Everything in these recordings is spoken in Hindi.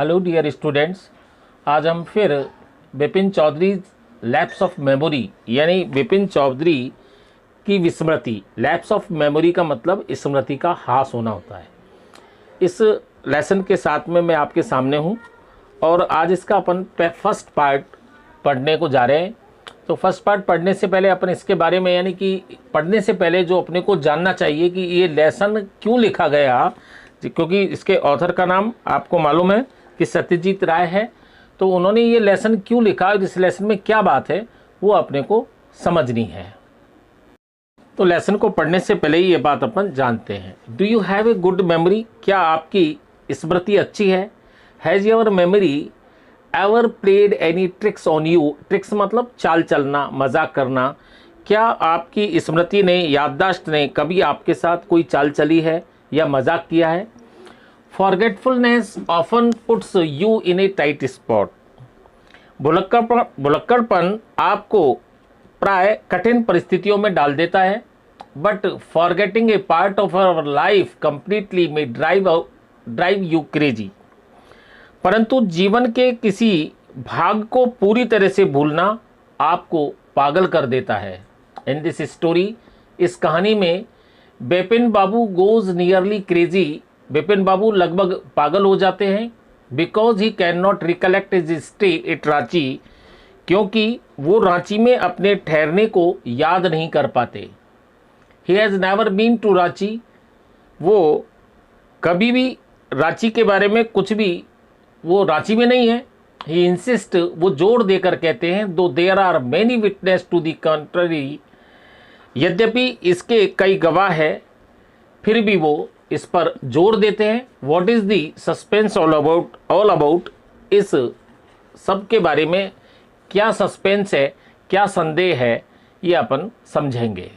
हेलो डियर स्टूडेंट्स, आज हम फिर Vipin Chaudhary lapse of memory यानी विपिन चौधरी की विस्मृति। लैप्स ऑफ मेमोरी का मतलब स्मृति का ह्रास होना होता है। इस लेसन के साथ में मैं आपके सामने हूँ और आज इसका अपन फर्स्ट पार्ट पढ़ने को जा रहे हैं। तो फर्स्ट पार्ट पढ़ने से पहले अपन इसके बारे में यानी कि पढ़ने से पहले जो अपने को जानना चाहिए कि ये लेसन क्यों लिखा गया, क्योंकि इसके ऑथर का नाम आपको मालूम है कि सत्यजीत राय है। तो उन्होंने ये लेसन क्यों लिखा और इस लेसन में क्या बात है वो अपने को समझनी है। तो लेसन को पढ़ने से पहले ही ये बात अपन जानते हैं। Do you have a good memory? क्या आपकी स्मृति अच्छी है? Has your memory ever played any tricks on you? Tricks मतलब चाल चलना, मजाक करना। क्या आपकी स्मृति ने, याददाश्त ने कभी आपके साथ कोई चाल चली है या मजाक किया है? Forgetfulness often puts you in a tight spot. भुलक्कड़पन आपको प्राय कठिन परिस्थितियों में डाल देता है। But forgetting a part of our life completely may drive you crazy. परंतु जीवन के किसी भाग को पूरी तरह से भूलना आपको पागल कर देता है। इन दिस स्टोरी, इस कहानी में बिपिन बाबू गोज नियरली क्रेजी। बिपिन बाबू लगभग पागल हो जाते हैं। Because he can not recollect his stay at Ranchi, क्योंकि वो रांची में अपने ठहरने को याद नहीं कर पाते। He has never been to Ranchi. वो कभी भी रांची के बारे में कुछ भी, वो रांची में नहीं है। ही इंसिस्ट, वो जोर देकर कहते हैं, though there are many witness to the country. यद्यपि इसके कई गवाह है, फिर भी वो इस पर जोर देते हैं। What is the suspense all about? इस सब के बारे में क्या सस्पेंस है, क्या संदेह है, ये अपन समझेंगे।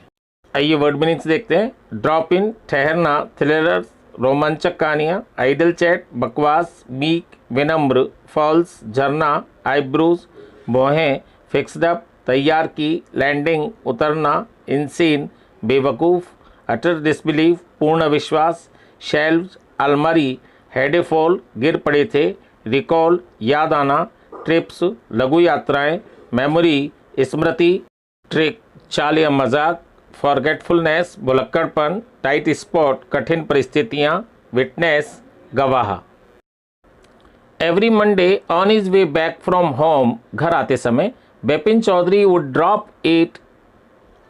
आइए वर्ड मीनिंग्स देखते हैं। ड्रॉप इन ठहरना, थ्रिलर रोमांचक कहानियाँ, आइडल चैट बकवास, मीक विनम्र, फॉल्स झरना, आईब्रोज भौहें, फिक्स्ड अप तैयार की, लैंडिंग उतरना, इंसीन बेवकूफ़, अटर डिसबिलीफ पूर्ण विश्वास, शेल्व्स अलमारी, हेडेफॉल गिर पड़े थे, रिकॉल याद आना, ट्रिप्स लघु यात्राएं, मेमोरी स्मृति, ट्रिक चाल या मजाक, फॉरगेटफुलनेस भुलक्कड़पन, टाइट स्पॉट कठिन परिस्थितियां, विटनेस गवाह। Every Monday on his way back from home, घर आते समय Bipin Chaudhary would drop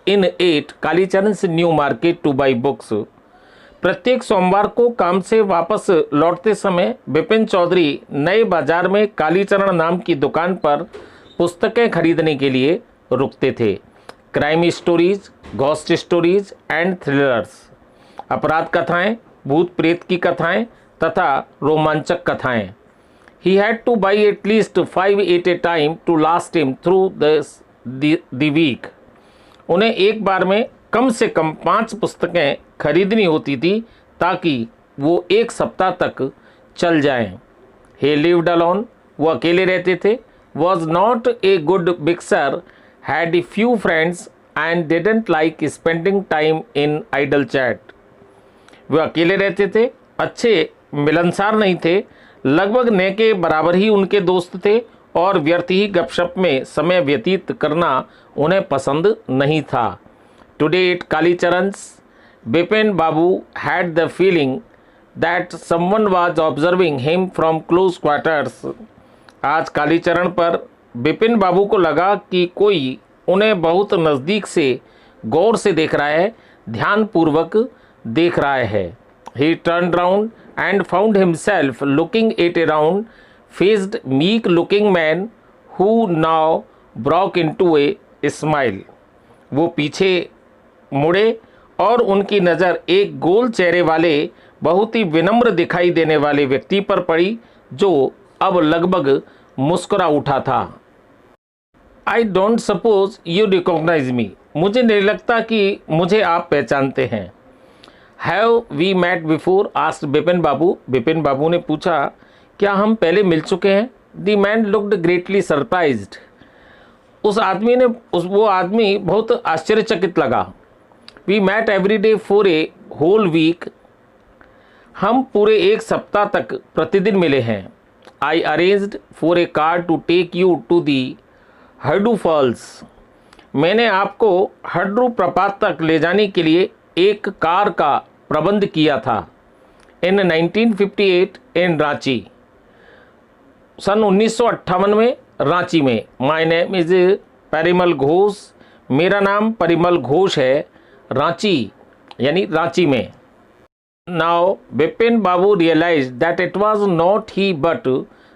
in at Kalicharan new market to buy books. प्रत्येक सोमवार को काम से वापस लौटते समय बिपिन चौधरी नए बाजार में कालीचरण नाम की दुकान पर पुस्तकें खरीदने के लिए रुकते थे। Crime stories, ghost stories and thrillers, अपराध कथाएं, भूत प्रेत की कथाएं तथा रोमांचक कथाएं। He had to buy at least 5 at a time to last him through the week. उन्हें एक बार में कम से कम 5 पुस्तकें खरीदनी होती थी ताकि वो एक सप्ताह तक चल जाएं। He lived alone, वो अकेले रहते थे। Was not a good mixer, had a few friends and didn't like spending time in idle chat. वो अकेले रहते थे, अच्छे मिलनसार नहीं थे, लगभग न के बराबर ही उनके दोस्त थे और व्यर्थ ही गपशप में समय व्यतीत करना उन्हें पसंद नहीं था। Today at Kalicharan's, Bipin Babu had the feeling that someone was observing him from close quarters. आज कालीचरण पर बिपिन बाबू को लगा कि कोई उन्हें बहुत नज़दीक से गौर से देख रहा है, ध्यानपूर्वक देख रहा है। ही turn round and found himself looking at a round-faced, meek-looking man who now broke into a smile. वो पीछे मुड़े और उनकी नज़र एक गोल चेहरे वाले बहुत ही विनम्र दिखाई देने वाले व्यक्ति पर पड़ी जो अब लगभग मुस्कुरा उठा था। I don't suppose you recognize me. मुझे नहीं लगता कि मुझे आप पहचानते हैं। Have we met before? asked Bipin Babu. Bipin Babu ने पूछा, क्या हम पहले मिल चुके हैं? The man looked greatly surprised. वो आदमी बहुत आश्चर्यचकित लगा। We met every day for a whole week. हम पूरे एक सप्ताह तक प्रतिदिन मिले हैं। I arranged for a car to take you to the Hundru falls. मैंने आपको हड्रू प्रपात तक ले जाने के लिए एक कार का प्रबंध किया था। इन 1958 इन रांची, सन 1958 में रांची में। My name is Parimal Ghosh, मेरा नाम परिमल घोष है, रांची यानी रांची में। Now Bipin Babu realise that it was not he but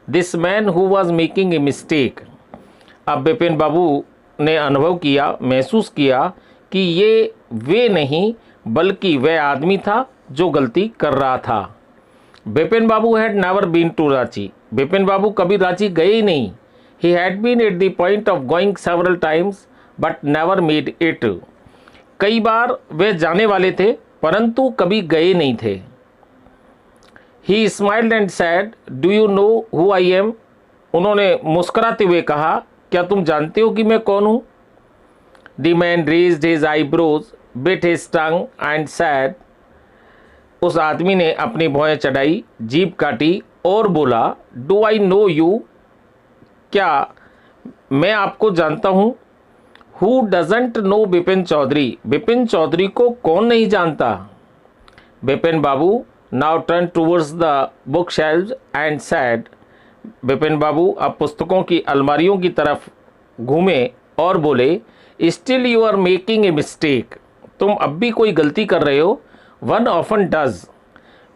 this man who was making a mistake. अब बिपिन बाबू ने अनुभव किया, महसूस किया कि ये वे नहीं बल्कि वह आदमी था जो गलती कर रहा था। Bipin Babu had never been to Ranchi. Bipin Babu कभी रांची गए ही नहीं। He had been at the point of going several times but never made it. कई बार वे जाने वाले थे परंतु कभी गए नहीं थे। ही smiled and sad, do you know who I am. उन्होंने मुस्कुराते हुए कहा, क्या तुम जानते हो कि मैं कौन हूँ। The man raised his eyebrows, bit his tongue and sad. उस आदमी ने अपनी भौहें चढ़ाई, जीभ काटी और बोला, डू आई नो यू, क्या मैं आपको जानता हूँ। Who doesn't know Bipin Chaudhary, Bipin Chaudhary को कौन नहीं जानता। Bipin Babu now turn towards the book shelves and said. Bipin Babu अब पुस्तकों की अलमारियों की तरफ घूमे और बोले, still you are making a mistake, तुम अब भी कोई गलती कर रहे हो। वन ऑफन डज,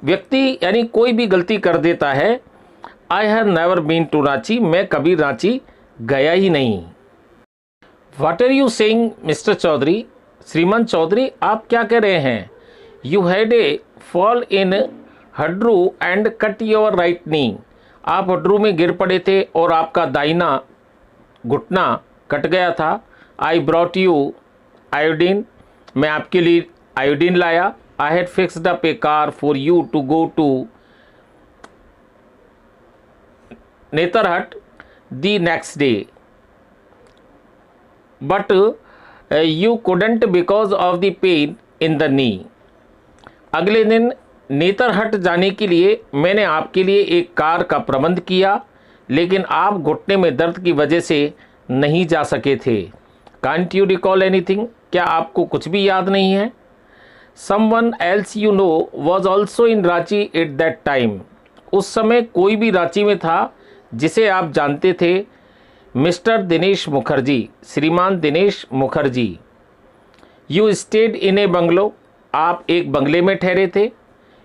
व्यक्ति यानी कोई भी गलती कर देता है। I have never been to Ranchi, मैं कभी रांची गया ही नहीं। What are you saying mister Chaudhary, श्रीमान चौधरी आप क्या कह रहे हैं। You had a fall in Hundru and cut your right knee, आप हड्रू में गिर पड़े थे और आपका दाहिना घुटना कट गया था। आई ब्रॉट यू आयोडीन, मैं आपके लिए आयोडीन लाया। I had fixed up a car for you to go to Netarhat the next day but you couldn't because of the pain in the knee. अगले दिन नेतरहट जाने के लिए मैंने आपके लिए एक कार का प्रबंध किया, लेकिन आप घुटने में दर्द की वजह से नहीं जा सके थे। कांट यू रिकॉल एनीथिंग, क्या आपको कुछ भी याद नहीं है। Someone else you know was also in Ranchi at that time, उस समय कोई भी रांची में था जिसे आप जानते थे। मिस्टर दिनेश मुखर्जी, श्रीमान Dinesh Mukherjee. You stayed in a bungalow, आप एक बंगले में ठहरे थे।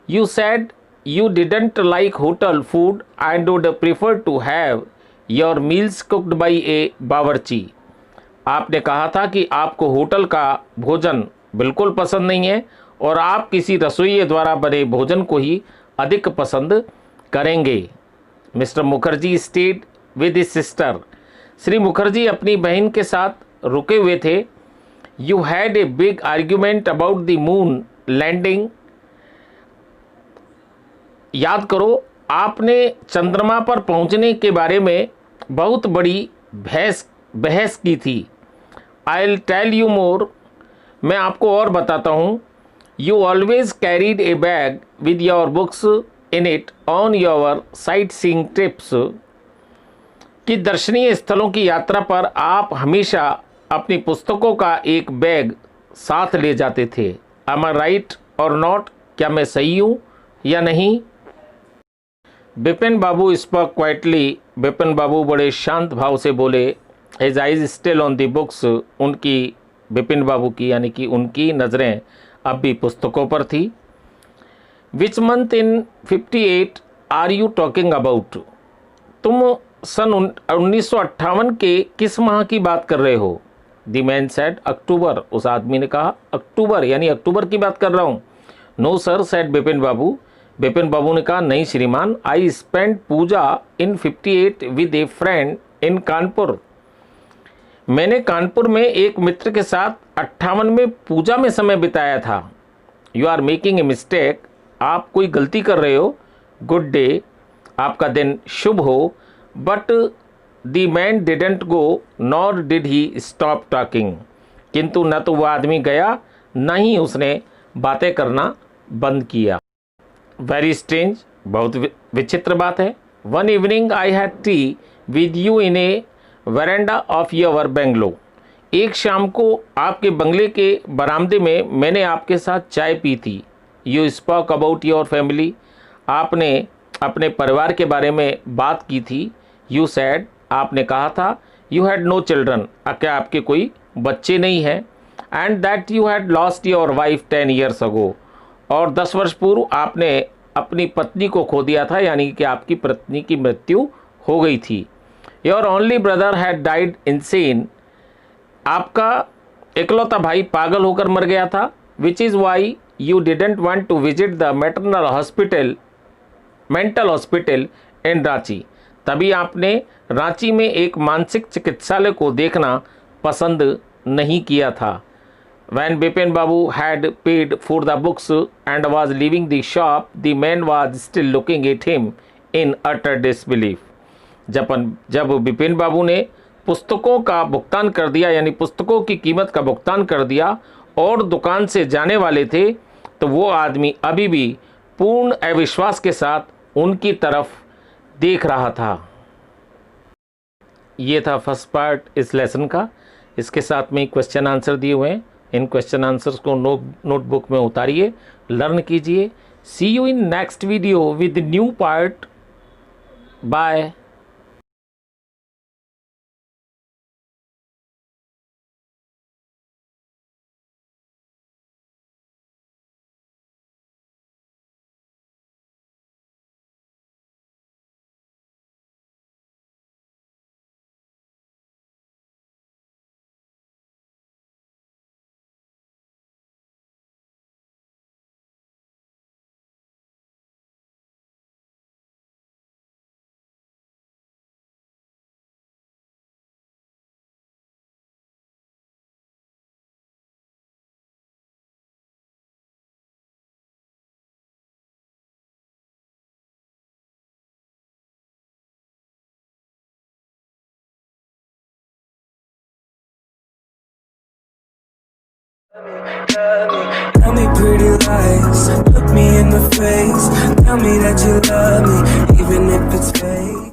You said you didn't like hotel food and would prefer to have your meals cooked by a bawarchi. आपने कहा था कि आपको होटल का भोजन बिल्कुल पसंद नहीं है और आप किसी रसोइये द्वारा बने भोजन को ही अधिक पसंद करेंगे। Mister Mukherjee stayed with his sister, Shri Mukherjee अपनी बहन के साथ रुके हुए थे। You had a big argument about the moon landing, याद करो आपने चंद्रमा पर पहुंचने के बारे में बहुत बड़ी बहस की थी। I will tell you more, मैं आपको और बताता हूँ। You always carried a bag with your books in it on your sightseeing trips, कि दर्शनीय स्थलों की यात्रा पर आप हमेशा अपनी पुस्तकों का एक बैग साथ ले जाते थे। एम आई राइट और नॉट, क्या मैं सही हूँ या नहीं। बिपिन बाबू स्पॉक क्वाइटली, बिपिन बाबू बड़े शांत भाव से बोले। His eyes still on the books, उनकी बिपिन बाबू की यानी कि उनकी नज़रें अब भी पुस्तकों पर थी। Which month in 58 are you talking about, तुम सन 1958 के किस माह की बात कर रहे हो। द मैन सेड अक्टूबर, उस आदमी ने कहा अक्टूबर यानी अक्टूबर की बात कर रहा हूँ। No sir said Bipin Babu, Bipin Babu ने कहा नहीं श्रीमान, I spend Puja in 58 with a friend in Kanpur, मैंने कानपुर में एक मित्र के साथ 58 में पूजा में समय बिताया था। You are making a mistake, आप कोई गलती कर रहे हो। गुड डे, आपका दिन शुभ हो। But the man didn't go nor did he stop talking, किंतु न तो वह आदमी गया न ही उसने बातें करना बंद किया। वेरी स्ट्रेंज, बहुत विचित्र बात है। One evening I had tea with you in a veranda of your bungalow. एक शाम को आपके बंगले के बरामदे में मैंने आपके साथ चाय पी थी. You spoke about your family. आपने अपने परिवार के बारे में बात की थी. You said, आपने कहा था, you had no children, क्या आपके कोई बच्चे नहीं हैं, and that you had lost your wife 10 years ago. और 10 वर्ष पूर्व आपने अपनी पत्नी को खो दिया था, यानी कि आपकी पत्नी की मृत्यु हो गई थी. Your only brother had died insane. आपका इकलौता भाई पागल होकर मर गया था. Which is why you didn't want to visit the mental hospital in Ranchi. तभी आपने रांची में एक मानसिक चिकित्सालय को देखना पसंद नहीं किया था. When Bipin Babu had paid for the books and was leaving the shop, the man was still looking at him in utter disbelief. जब बिपिन बाबू ने पुस्तकों का भुगतान कर दिया, यानी पुस्तकों की कीमत का भुगतान कर दिया और दुकान से जाने वाले थे, तो वो आदमी अभी भी पूर्ण अविश्वास के साथ उनकी तरफ देख रहा था. ये था फर्स्ट पार्ट इस लेसन का. इसके साथ में क्वेश्चन आंसर दिए हुए हैं. इन क्वेश्चन आंसर्स को नोटबुक में उतारिए, लर्न कीजिए. See you in next video with new part. Bye. Tell me pretty lies, look me in the face. Tell me that you love me, even if it's fake.